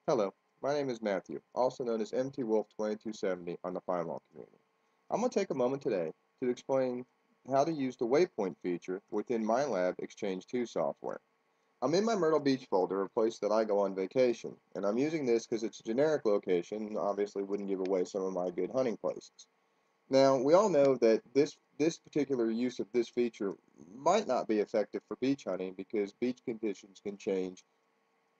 Hello, my name is Matthew, also known as MT Wolf 2270 on the Firewall community. I'm going to take a moment today to explain how to use the WayPoint feature within Minelab XChange 2 software. I'm in my Myrtle Beach folder, a place that I go on vacation, and I'm using this because it's a generic location and obviously wouldn't give away some of my good hunting places. Now, we all know that this particular use of this feature might not be effective for beach hunting because beach conditions can change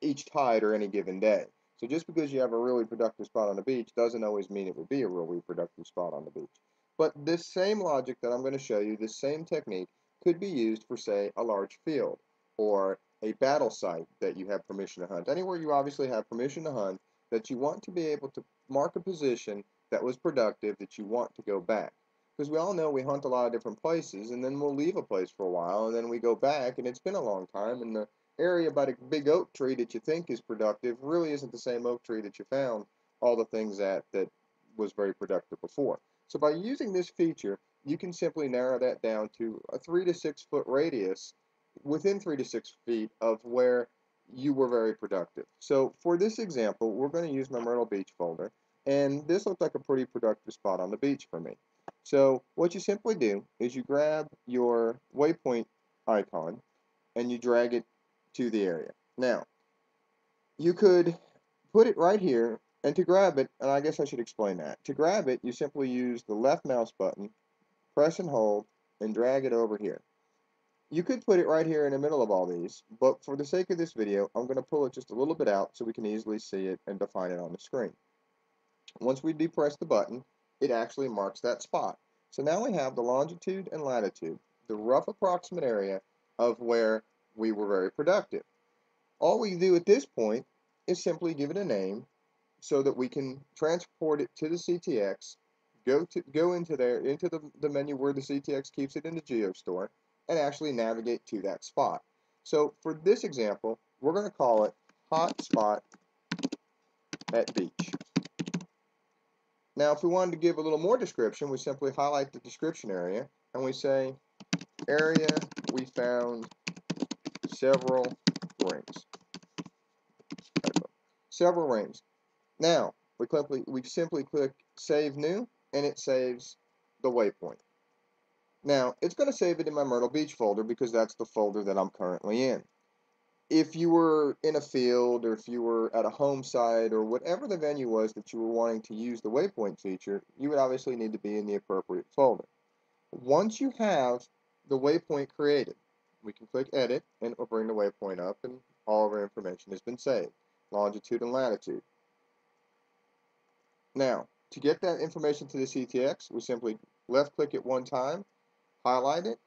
each tide or any given day. So just because you have a really productive spot on the beach doesn't always mean it would be a really productive spot on the beach. But this same logic that I'm going to show you, this same technique, could be used for, say, a large field or a battle site that you have permission to hunt. Anywhere you obviously have permission to hunt that you want to be able to mark a position that was productive that you want to go back. Because we all know we hunt a lot of different places and then we'll leave a place for a while and then we go back and it's been a long time and the area by the big oak tree that you think is productive really isn't the same oak tree that you found all the things that was very productive before. So by using this feature, you can simply narrow that down to a 3 to 6 foot radius within 3 to 6 feet of where you were very productive. So for this example, we're going to use my Myrtle Beach folder, and this looks like a pretty productive spot on the beach for me. So what you simply do is you grab your waypoint icon and you drag it to the area. Now, you could put it right here, and to grab it, and I guess I should explain that. To grab it, you simply use the left mouse button, press and hold, and drag it over here. You could put it right here in the middle of all these, but for the sake of this video, I'm going to pull it just a little bit out so we can easily see it and define it on the screen. Once we depress the button, it actually marks that spot. So now we have the longitude and latitude, the rough approximate area of where we were very productive. All we do at this point is simply give it a name so that we can transport it to the CTX, go into the menu where the CTX keeps it in the GeoStore, and actually navigate to that spot. So for this example, we're going to call it Hot Spot at Beach. Now, if we wanted to give a little more description, we simply highlight the description area, and we say, area we found several rings. Several rings. Now, we simply click Save New, and it saves the waypoint. Now, it's going to save it in my Myrtle Beach folder because that's the folder that I'm currently in. If you were in a field or if you were at a home site or whatever the venue was that you were wanting to use the waypoint feature, you would obviously need to be in the appropriate folder. Once you have the waypoint created, we can click Edit and it'll bring the waypoint up and all of our information has been saved, longitude and latitude. Now, to get that information to the CTX, we simply left click it one time, highlight it,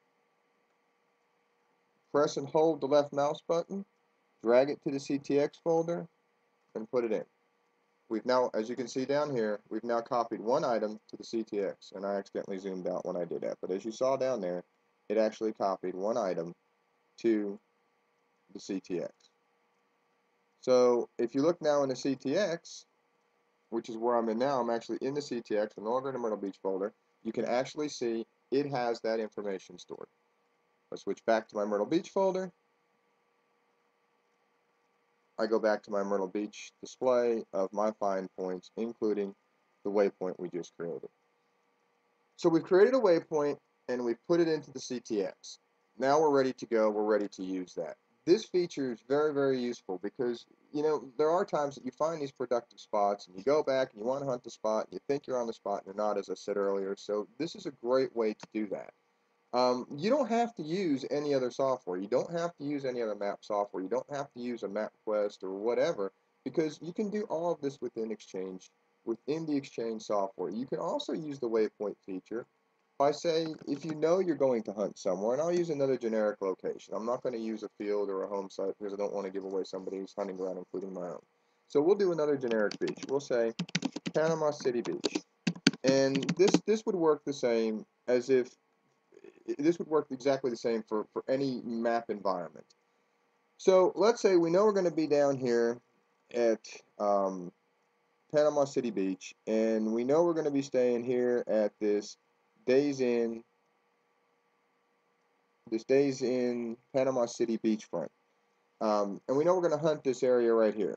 press and hold the left mouse button, drag it to the CTX folder, and put it in. We've now, as you can see down here, we've now copied one item to the CTX, and I accidentally zoomed out when I did that, but as you saw down there, it actually copied one item to the CTX. So if you look now in the CTX, which is where I'm in now, I'm actually in the CTX, I'm no longer in the Myrtle Beach folder, you can actually see it has that information stored. I switch back to my Myrtle Beach folder. I go back to my Myrtle Beach display of my find points, including the waypoint we just created. So we've created a waypoint and we've put it into the CTX. Now we're ready to go, we're ready to use that. This feature is very, very useful because, you know, there are times that you find these productive spots and you go back and you want to hunt the spot and you think you're on the spot and you're not, as I said earlier. So this is a great way to do that. You don't have to use any other software. You don't have to use any other map software. You don't have to use a MapQuest or whatever because you can do all of this within XChange, within the XChange software. You can also use the waypoint feature by saying if you know you're going to hunt somewhere, and I'll use another generic location. I'm not going to use a field or a home site because I don't want to give away somebody's hunting ground, including my own. So we'll do another generic beach. We'll say Panama City Beach. And this would work the same as if this would work exactly the same for any map environment. So let's say we know we're going to be down here at Panama City Beach, and we know we're going to be staying here at this Days Inn Panama City beachfront. And we know we're going to hunt this area right here.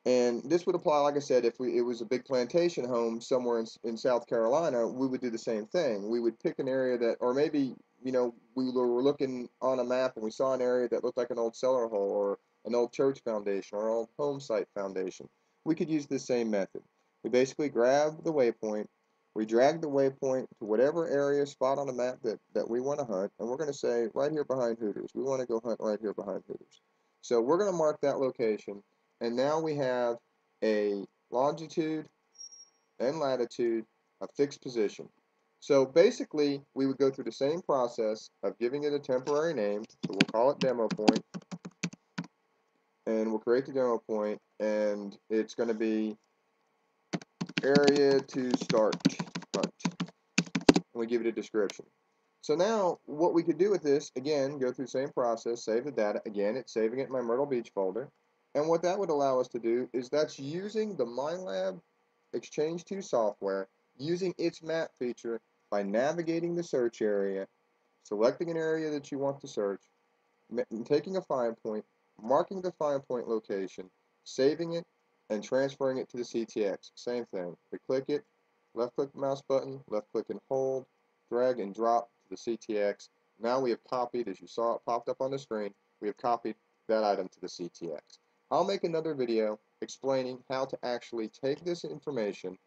And this would apply, like I said, if it was a big plantation home somewhere in South Carolina, we would do the same thing. We would pick an area that, or maybe, we were looking on a map and we saw an area that looked like an old cellar hole or an old church foundation or an old home site foundation. We could use the same method. We basically grab the waypoint, we drag the waypoint to whatever area spot on the map that we want to hunt, and we're going to say right here behind Hooters. We want to go hunt right here behind Hooters. So we're going to mark that location. And now we have a longitude and latitude, a fixed position. So basically, we would go through the same process of giving it a temporary name. So we'll call it demo point. And we'll create the demo point. And it's going to be area to start hunt. And we give it a description. So now, what we could do with this, again, go through the same process, save the data. Again, it's saving it in my Myrtle Beach folder. And what that would allow us to do is that's using the Minelab XChange 2 software, using its map feature by navigating the search area, selecting an area that you want to search, taking a find point, marking the find point location, saving it, and transferring it to the CTX. Same thing. We click it, left click the mouse button, left click and hold, drag and drop to the CTX. Now we have copied, as you saw it popped up on the screen, we have copied that item to the CTX. I'll make another video explaining how to actually take this information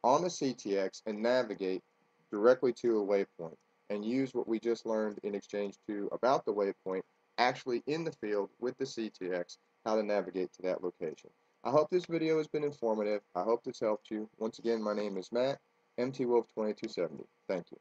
on the CTX and navigate directly to a waypoint and use what we just learned in Exchange 2 about the waypoint actually in the field with the CTX, how to navigate to that location. I hope this video has been informative. I hope this helped you. Once again, my name is Matt, MTWolf2270. Thank you.